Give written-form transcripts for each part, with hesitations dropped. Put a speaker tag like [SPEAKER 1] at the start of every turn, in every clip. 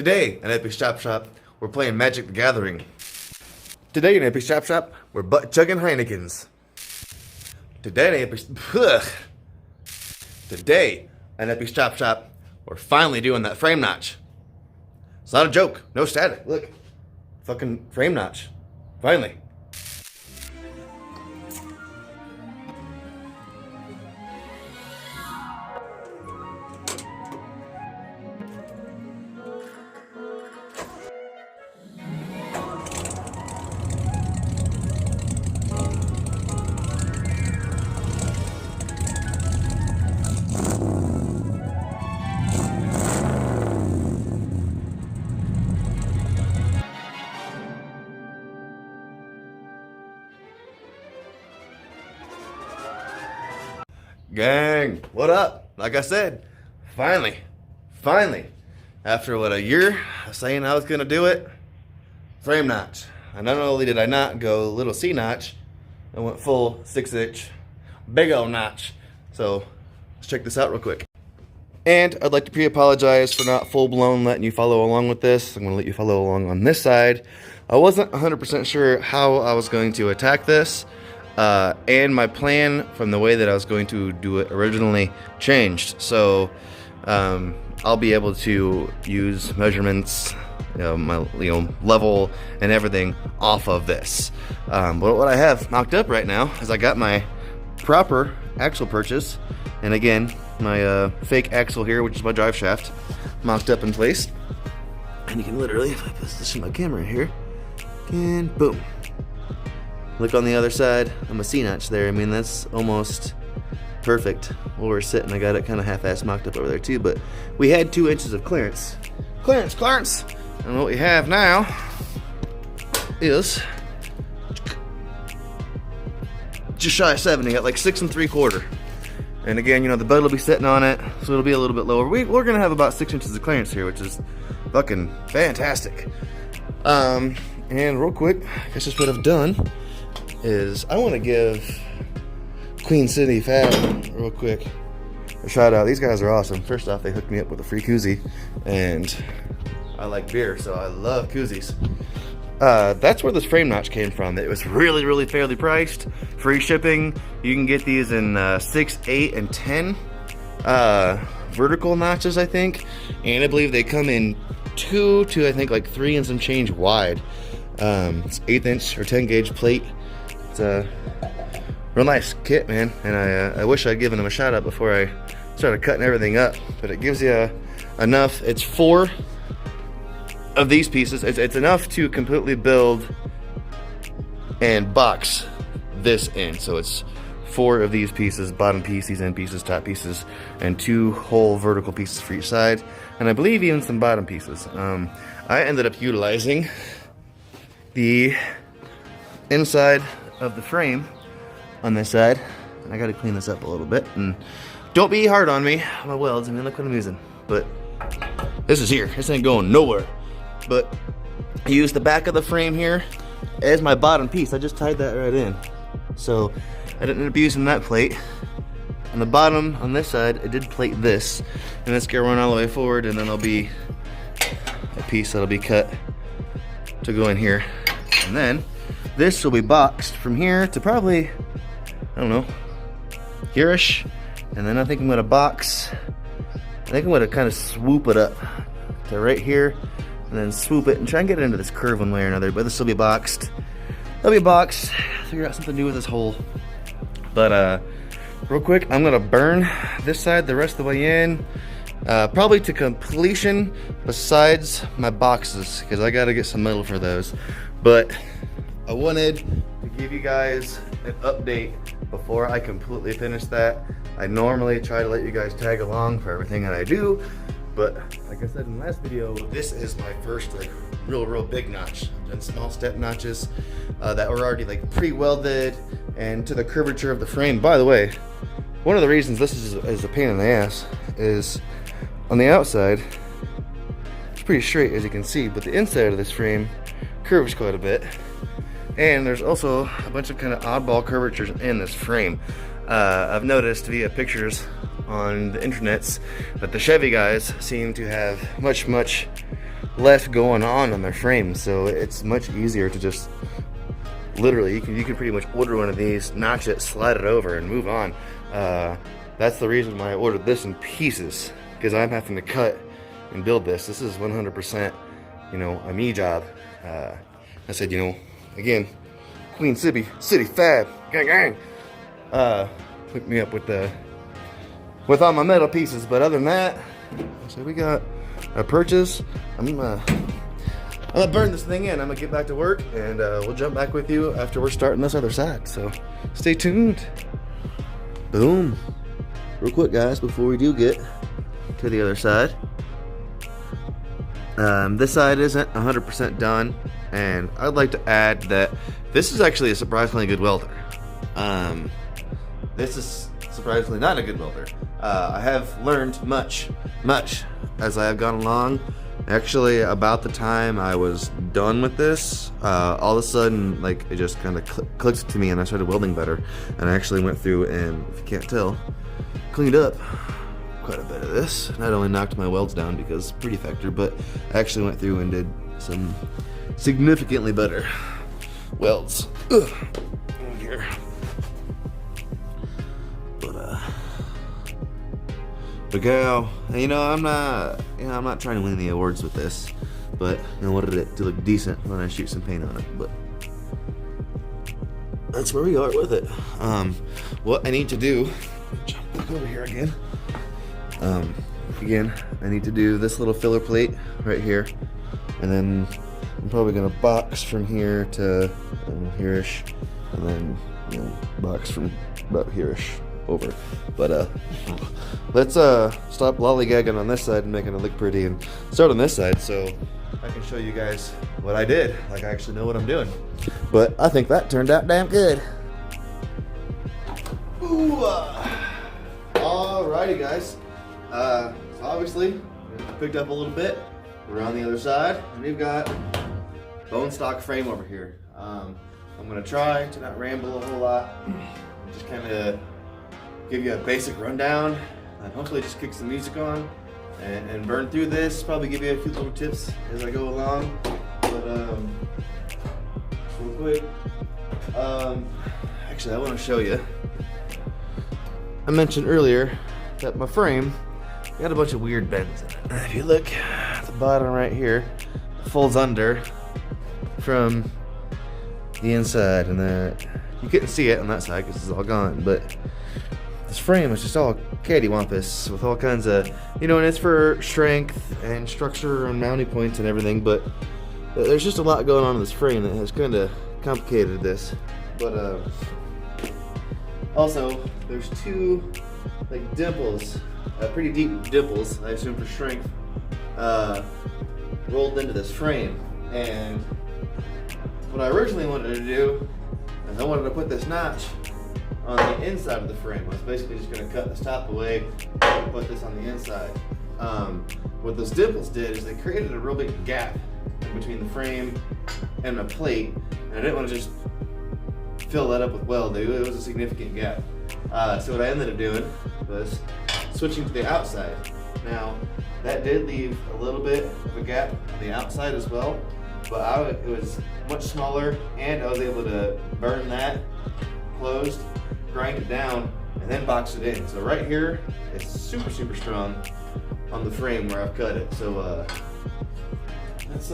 [SPEAKER 1] Today in Eppy Shop, we're playing Magic the Gathering. Today in Eppy Shop, we're butt chugging Heinekens. Today in Eppy Shop, we're finally doing that frame notch. It's not a joke, no static. Look, fucking frame notch. Finally. Gang, what up? Like I said, finally, after what, a year of saying I was gonna do it, frame notch. And not only did I not go little C notch, I went full 6-inch, big old notch. So let's check this out real quick. And I'd like to pre-apologize for not full-blown letting you follow along with this. I'm gonna let you follow along on this side. I wasn't 100% sure how I was going to attack this. And my plan from the way that I was going to do it originally changed. So I'll be able to use measurements, my level and everything off of this. But what I have mocked up right now is I got my proper axle purchase, and again my fake axle here, which is my drive shaft, mocked up in place. And you can literally, if I position my camera here, and boom. Look on the other side, I'm a C-notch there. I mean, that's almost perfect where we're sitting. I got it kind of half-assed mocked up over there too, but we had 2 inches of clearance. Clearance! And what we have now is just shy of 70, at like 6 3/4. And again, the bed will be sitting on it, so it'll be a little bit lower. We're gonna have about 6 inches of clearance here, which is fucking fantastic. And real quick, I guess just what I've done is I want to give queencityfab real quick a shout out. These guys are awesome. First off, they hooked me up with a free koozie, and I like beer, so I love koozies. That's where this frame notch came from. It was really fairly priced, free shipping. You can get these in 6, 8, and 10 vertical notches, I think, and I believe they come in 2 to I think like 3 and some change wide. It's 1/8 inch or 10 gauge plate. It's a real nice kit, man, and I wish I'd given them a shout out before I started cutting everything up, but it gives you enough. It's 4 of these pieces. It's enough to completely build and box this in. So it's 4 of these pieces, bottom piece, these end pieces, top pieces, and 2 whole vertical pieces for each side, and I believe even some bottom pieces. I ended up utilizing the inside of the frame on this side, and I gotta clean this up a little bit, and don't be hard on me, my welds. I mean, look what I'm using, but this is here, this ain't going nowhere. But I used the back of the frame here as my bottom piece. I just tied that right in, so I didn't end up using that plate. On the bottom on this side, I did plate this, and this gear run all the way forward, and then there'll be a piece that'll be cut to go in here, and then this will be boxed from here to probably, I don't know, here-ish, and then I think I'm gonna box, I think I'm gonna kind of swoop it up to right here, and then swoop it and try and get it into this curve one way or another, but this will be boxed. It'll be boxed, figure out something to do with this hole. But real quick, I'm gonna burn this side the rest of the way in, probably to completion besides my boxes, because I gotta get some metal for those. But I wanted to give you guys an update before I completely finish that. I normally try to let you guys tag along for everything that I do, but like I said in the last video, this is my first like real big notch. I've done small step notches that were already like pre-welded and to the curvature of the frame. By the way, one of the reasons this is a pain in the ass is on the outside, it's pretty straight as you can see, but the inside of this frame curves quite a bit. And there's also a bunch of kind of oddball curvatures in this frame. I've noticed via pictures on the internets that the Chevy guys seem to have much less going on their frame, so it's much easier to just literally you can pretty much order one of these, notch it, slide it over, and move on. That's the reason why I ordered this in pieces, because I'm having to cut and build this. This is 100%, you know, a me job. I said, you know, again, Queen City Fab, gang gang, hooked me up with all my metal pieces. But other than that, so we got a purchase. I'm gonna burn this thing in. I'm gonna get back to work, and we'll jump back with you after we're starting this other side. So stay tuned. Boom. Real quick, guys, before we do get to the other side. This side isn't 100% done, and I'd like to add that this is actually a surprisingly good welder. This is surprisingly not a good welder. I have learned much as I have gone along. Actually, about the time I was done with this, all of a sudden, like, it just kind of clicked to me, and I started welding better. And I actually went through and, if you can't tell, cleaned up quite a bit of this. Not only knocked my welds down because pretty factor, but I actually went through and did some significantly better welds. Here. But go, you know, I'm not trying to win the awards with this, but I wanted it to look decent when I shoot some paint on it. But that's where we are with it. What I need to do, jump back over here again. Again, I need to do this little filler plate right here, and then I'm probably gonna box from here to here-ish, and then, you know, box from about here-ish over. But let's stop lollygagging on this side and making it look pretty, and start on this side so I can show you guys what I did. Like, I actually know what I'm doing. But I think that turned out damn good. Ooh, alrighty, guys. So obviously, I picked up a little bit. We're on the other side, and we've got bone stock frame over here. I'm gonna try to not ramble a whole lot. Just kind of give you a basic rundown, and hopefully just kick some music on and burn through this. Probably give you a few little tips as I go along. But real quick, actually I want to show you. I mentioned earlier that my frame got a bunch of weird bends in it. If you look at the bottom right here, it folds under from the inside, and that you couldn't see it on that side because it's all gone, but this frame is just all cattywampus with all kinds of, you know, and it's for strength and structure and mounting points and everything, but there's just a lot going on in this frame that has kind of complicated this. But also, there's two like dimples, pretty deep dimples, I assume for strength, rolled into this frame. And what I originally wanted to do is I wanted to put this notch on the inside of the frame. I was basically just going to cut this top away and put this on the inside. What those dimples did is they created a real big gap in between the frame and the plate, and I didn't want to just fill that up with weld. It was a significant gap. So what I ended up doing was switching to the outside. Now, that did leave a little bit of a gap on the outside as well, but it was much smaller, and I was able to burn that closed, grind it down, and then box it in. So right here, it's super strong on the frame where I've cut it. So let's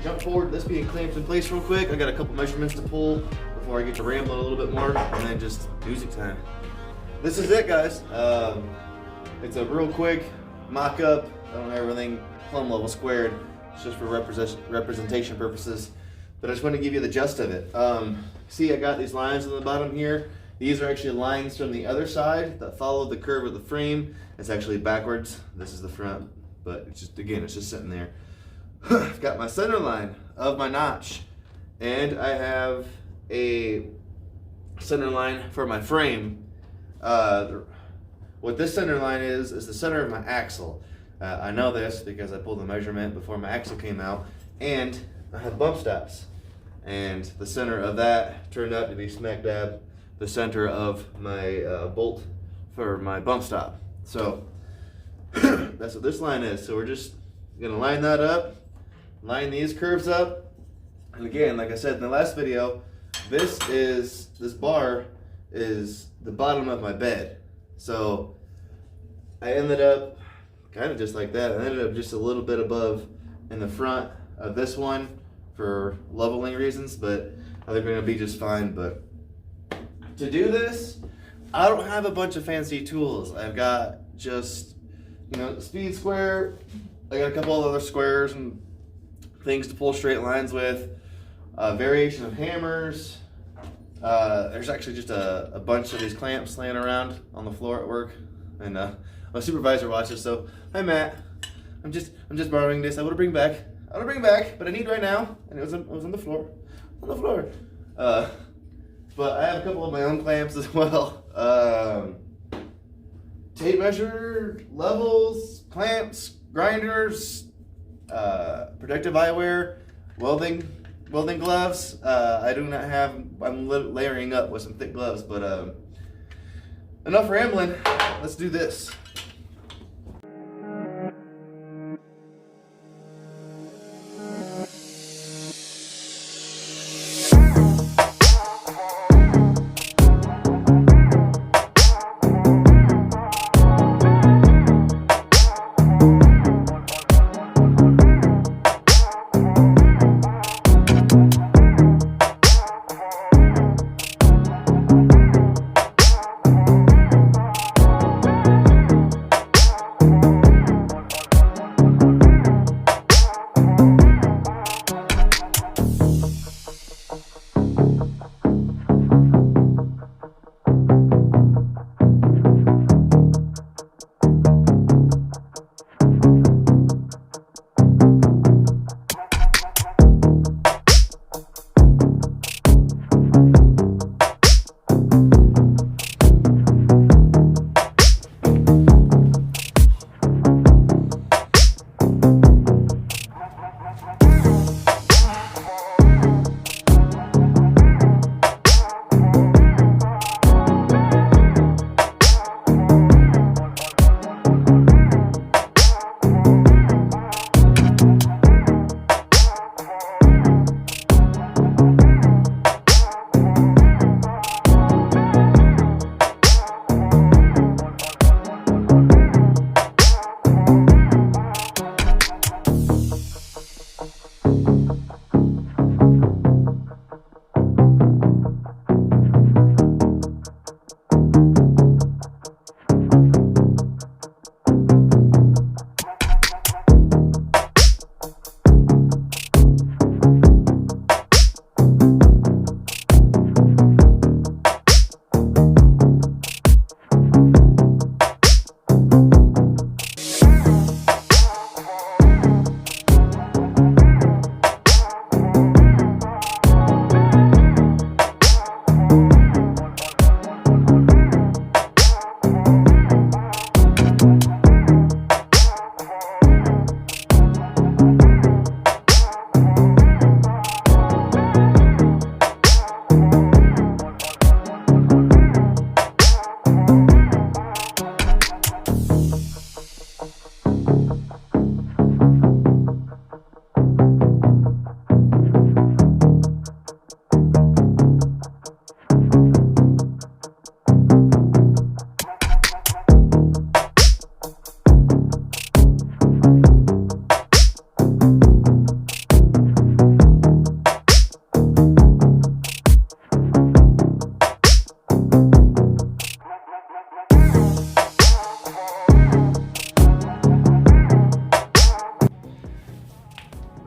[SPEAKER 1] jump forward. This being clamped in place real quick. I got a couple measurements to pull before I get to rambling a little bit more, and then just music time. This is it, guys. It's a real quick mock-up. I don't have everything plumb level squared. It's just for representation purposes. But I just want to give you the gist of it. See, I got these lines on the bottom here. These are actually lines from the other side that follow the curve of the frame. It's actually backwards. This is the front, but it's just, again, it's just sitting there. I've got my center line of my notch, and I have a center line for my frame. What this center line is the center of my axle. I know this because I pulled the measurement before my axle came out, and I have bump stops. And the center of that turned out to be smack dab the center of my bolt for my bump stop. So that's what this line is. So we're just Gonna line that up, line these curves up, and again, like I said in the last video, this bar is the bottom of my bed. So I ended up kind of just like that. I ended up just a little bit above in the front of this one for leveling reasons, but I think we're gonna be just fine. But to do this, I don't have a bunch of fancy tools. I've got just, the speed square. I got a couple of other squares and things to pull straight lines with. A variation of hammers. There's actually just a bunch of these clamps laying around on the floor at work, and my supervisor watches. So, hi Matt, I'm just borrowing this. I want to bring back, but I need right now, and it was on the floor, But I have a couple of my own clamps as well. Tape measure, levels, clamps, grinders, protective eyewear, welding gloves. I do not have, I'm layering up with some thick gloves, but enough rambling. Let's do this.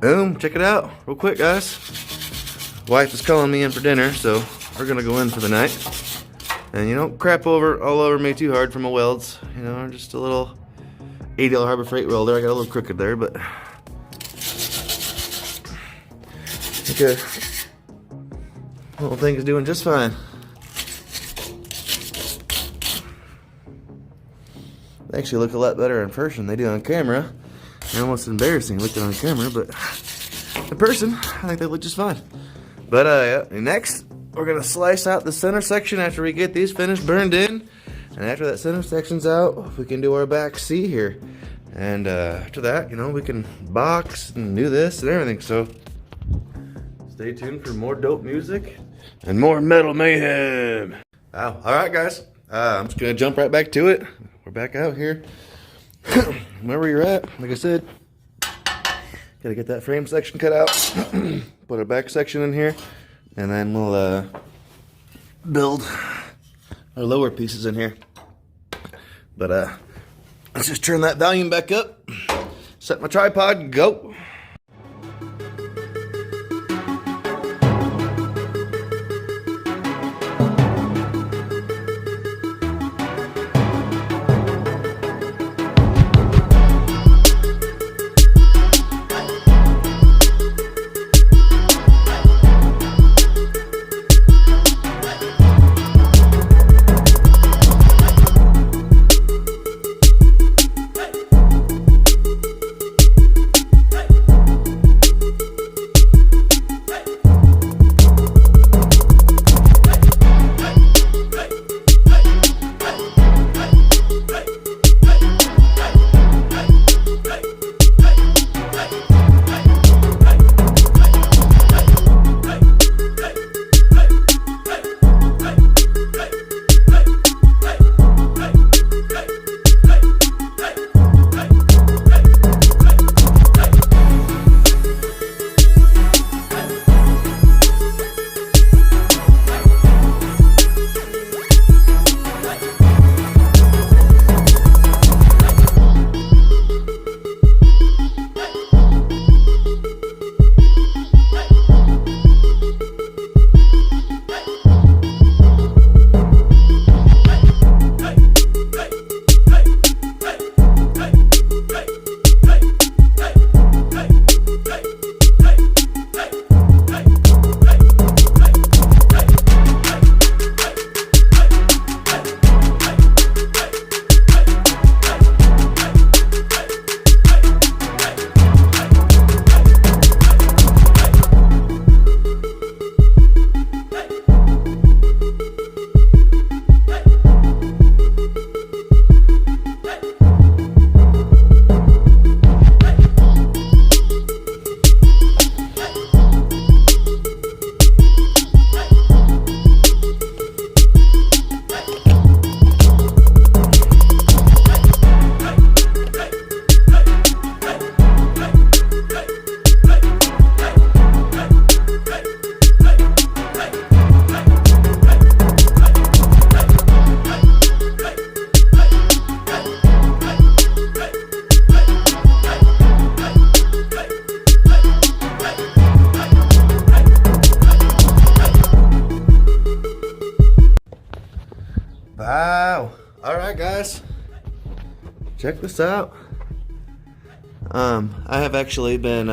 [SPEAKER 1] Boom, check it out real quick, guys. Wife is calling me in for dinner, so we're gonna go in for the night. And you don't crap all over me too hard from my welds. Just a little ADL Harbor Freight welder. I got a little crooked there, but okay. Little thing is doing just fine. They actually look a lot better in person than they do on camera. They're almost embarrassing looking on camera, but in person, I think they look just fine. But next, we're gonna slice out the center section after we get these finished burned in. And after that center section's out, we can do our back C here. And after that, you know, we can box and do this and everything. So stay tuned for more dope music and more metal mayhem. Wow. All right, guys. I'm just going to jump right back to it. We're back out here. Wherever you're at, like I said, gotta get that frame section cut out, put a back section in here, and then we'll build our lower pieces in here. But let's just turn that volume back up, set my tripod, go. Wow. All right, guys. Check this out. I have actually been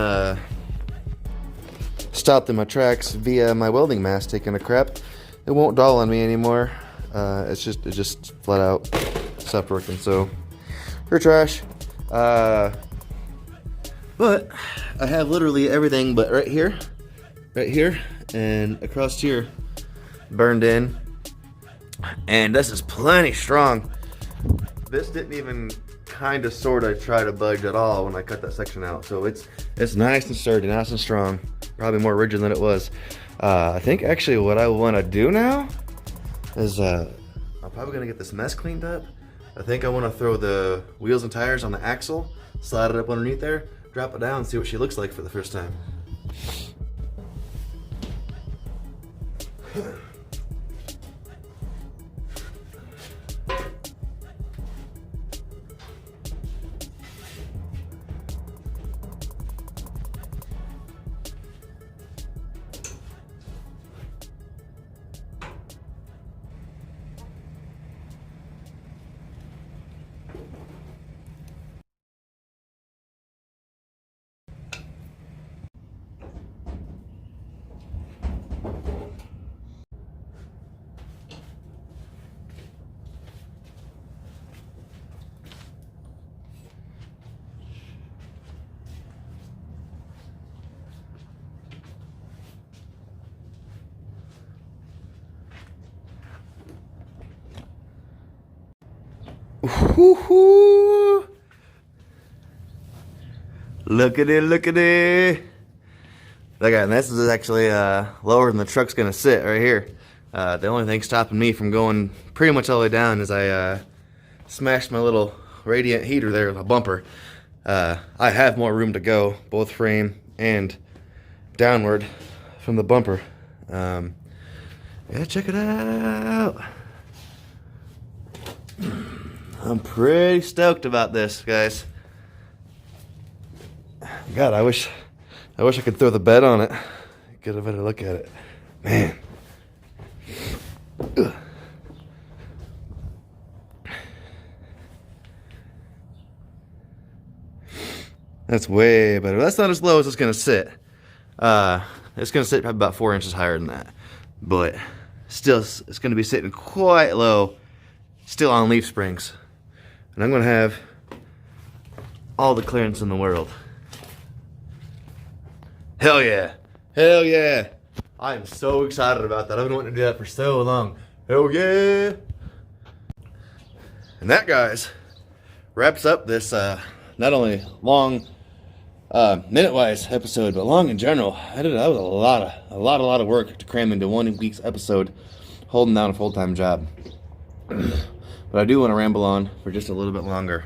[SPEAKER 1] stopped in my tracks via my welding mask taking a crap. It won't dull on me anymore. It just flat out stopped working. So for trash. But I have literally everything but right here, and across here burned in. And this is plenty strong. This didn't even kind of sort of try to budge at all when I cut that section out. So it's nice and sturdy, nice and strong. Probably more rigid than it was. I think actually what I want to do now is I'm probably going to get this mess cleaned up. I think I want to throw the wheels and tires on the axle, slide it up underneath there, drop it down, and see what she looks like for the first time. Woo-hoo. Look at it, look at it. Look at it, and this is actually lower than the truck's gonna sit right here. The only thing stopping me from going pretty much all the way down is I smashed my little radiant heater there with a bumper. I have more room to go, both frame and downward from the bumper. Yeah, check it out. I'm pretty stoked about this, guys. God, I wish I could throw the bed on it. Get a better look at it. Man. Ugh. That's way better. That's not as low as it's gonna sit. It's gonna sit probably about 4 inches higher than that. But still, it's gonna be sitting quite low, still on leaf springs. And I'm gonna have all the clearance in the world. Hell yeah. Hell yeah. I am so excited about that. I've been wanting to do that for so long. Hell yeah. And that, guys, wraps up this not only long minute-wise episode, but long in general. That was a lot of work to cram into 1 week's episode, holding down a full-time job. But I do want to ramble on for just a little bit longer.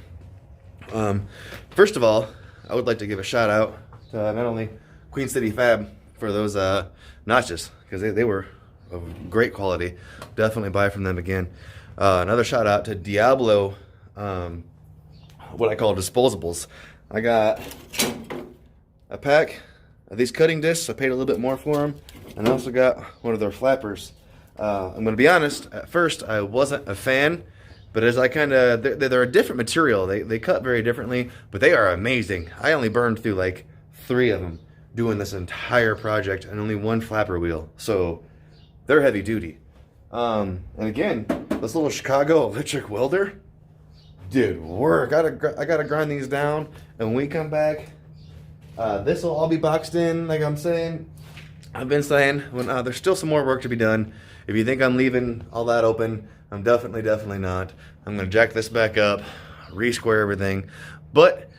[SPEAKER 1] First of all, I would like to give a shout out to not only queencityfab for those notches, because they were of great quality. Definitely buy from them again. Another shout out to Diablo, what I call disposables. I got a pack of these cutting discs. I paid a little bit more for them. And I also got one of their flappers. I'm going to be honest, at first I wasn't a fan, but as I they're a different material. They cut very differently, but they are amazing. I only burned through like 3 of them doing this entire project and only 1 flapper wheel. So they're heavy duty. And again, this little Chicago electric welder did work. I gotta grind these down, and when we come back, this will all be boxed in. Like I've been saying, when there's still some more work to be done. If you think I'm leaving all that open, I'm definitely not. I'm gonna jack this back up, re-square everything. But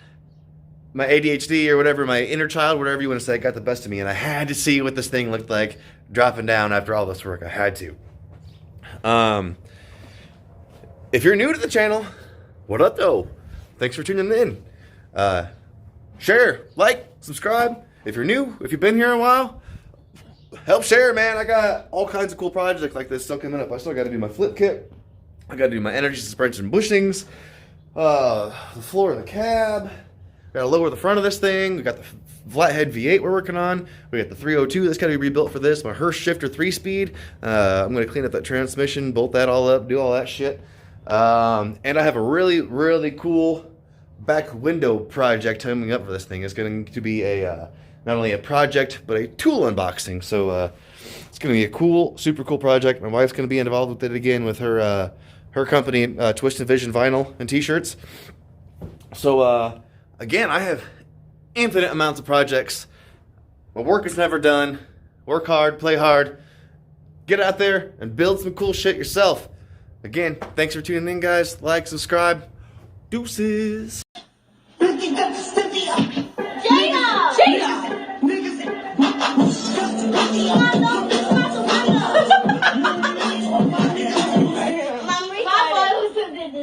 [SPEAKER 1] my ADHD or whatever, my inner child, whatever you want to say, got the best of me, and I had to see what this thing looked like dropping down after all this work. I had to. If you're new to the channel, what up though? Thanks for tuning in. Share, like, subscribe. If you're new, if you've been here a while, help share, man. I got all kinds of cool projects like this still coming up. I still got to do my flip kit. I got to do my energy suspension bushings, the floor of the cab. Got to lower the front of this thing. We got the flathead V8 we're working on. We got the 302 that's got to be rebuilt for this. My Hurst shifter 3-speed. I'm going to clean up that transmission, bolt that all up, do all that shit. And I have a really cool back window project coming up for this thing. It's going to be a not only a project, but a tool unboxing. So it's going to be a cool, super cool project. My wife's going to be involved with it again with her company, Twisted Vision Vinyl and T-shirts. So again, I have infinite amounts of projects. My work is never done. Work hard, play hard. Get out there and build some cool shit yourself. Again, thanks for tuning in, guys. Like, subscribe. Deuces.
[SPEAKER 2] Jada!